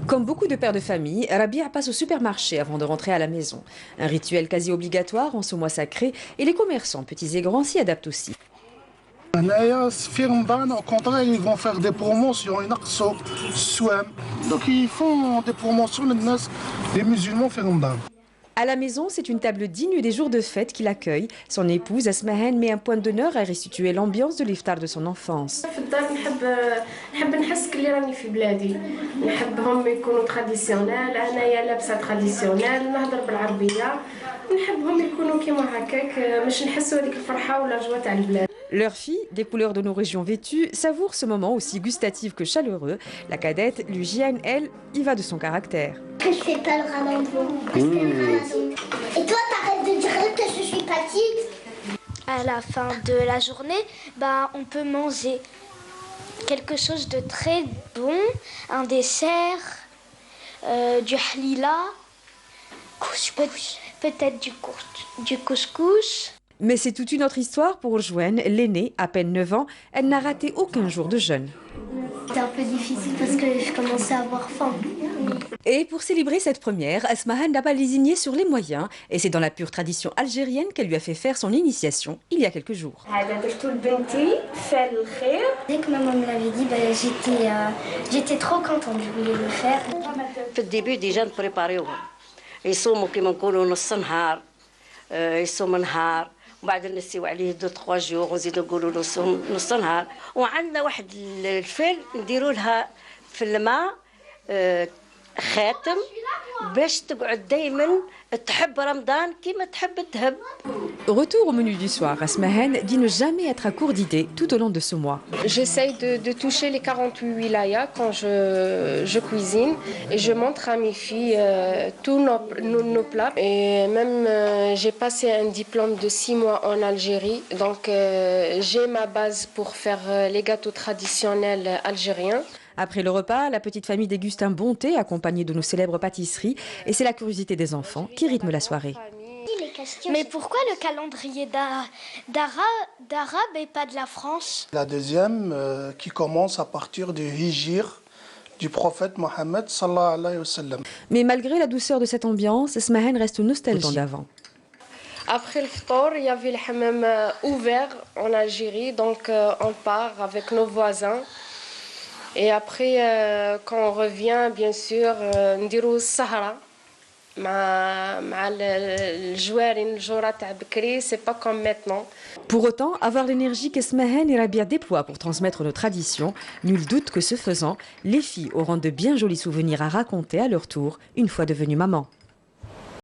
Comme beaucoup de pères de famille, Rabia passe au supermarché avant de rentrer à la maison. Un rituel quasi obligatoire en ce mois sacré et les commerçants, petits et grands, s'y adaptent aussi. في رمضان au contraire ils vont faire des promotions ينقصوا السوام donc ils font des promotions للناس les musulmans في رمضان. À la maison, c'est une table digne des jours de fête qui l'accueille. Son épouse, Asmahan, met un point d'honneur à restituer l'ambiance de l'iftar de son enfance. في الدار نحب نحس كلي راني في بلادي نحبهم يكونوا تراديسيونيل انايا لابسه تراديسيونيل نهضر بالعربيه نحبهم يكونوا كيما هكاك باش نحسوا هذيك الفرحه ولا الجوه تاع البلاد. Leur fille, des couleurs de nos régions vêtues, savoure ce moment aussi gustatif que chaleureux. La cadette, Lugiane, elle, y va de son caractère. Je fais pas le ramadan. Et toi, t'arrêtes de dire que je suis petite. À la fin de la journée, on peut manger quelque chose de très bon, un dessert, du halila, peut-être du couscous. Mais c'est toute une autre histoire pour Joanne, l'aînée, à peine 9 ans. Elle n'a raté aucun jour de jeûne. C'était un peu difficile parce que je commençais à avoir faim. Et pour célébrer cette première, Asmahan n'a pas lésigné sur les moyens. Et c'est dans la pure tradition algérienne qu'elle lui a fait faire son initiation il y a quelques jours. Dès que maman me l'avait dit, j'étais trop contente, je voulais le faire. في الديبي ديجا نبريباريوهم يصوموا كيما نقولوا نص نهار يصوم نهار وبعد نسيو عليه 2-3 جوغ ونزيدو نقولوا له صوم نص نهار وعندنا واحد الفل نديروا لها في الماء خاتم باش تقعد دائما تحب رمضان كيما تحب الذهب. Retour au menu du soir, Asmahan dit ne jamais être à court d'idées tout au long de ce mois. J'essaye de toucher les 48 wilayas quand je cuisine et je montre à mes filles tous nos plats. Et même j'ai passé un diplôme de 6 mois en Algérie, donc j'ai ma base pour faire les gâteaux traditionnels algériens. Après le repas, la petite famille déguste un bon thé accompagné de nos célèbres pâtisseries. Et c'est la curiosité des enfants qui rythme la soirée. Mais pourquoi le calendrier d'arabe et pas de la France? La deuxième qui commence à partir du hijr du prophète Mohammed sallallahu alayhi wa sallam. Mais malgré la douceur de cette ambiance, Asmahan reste nostalgique d'avant. Après le ftor, il y avait le hammam ouvert en Algérie, donc on part avec nos voisins. Et après, quand on revient, bien sûr, نديرو السهرة مع الجوارين الجورة تاع بكري, c'est pas comme maintenant. Pour autant, avoir l'énergie qu'Asmahan et Rabia déploient pour transmettre nos traditions, nul doute que ce faisant, les filles auront de bien jolis souvenirs à raconter à leur tour, une fois devenues mamans.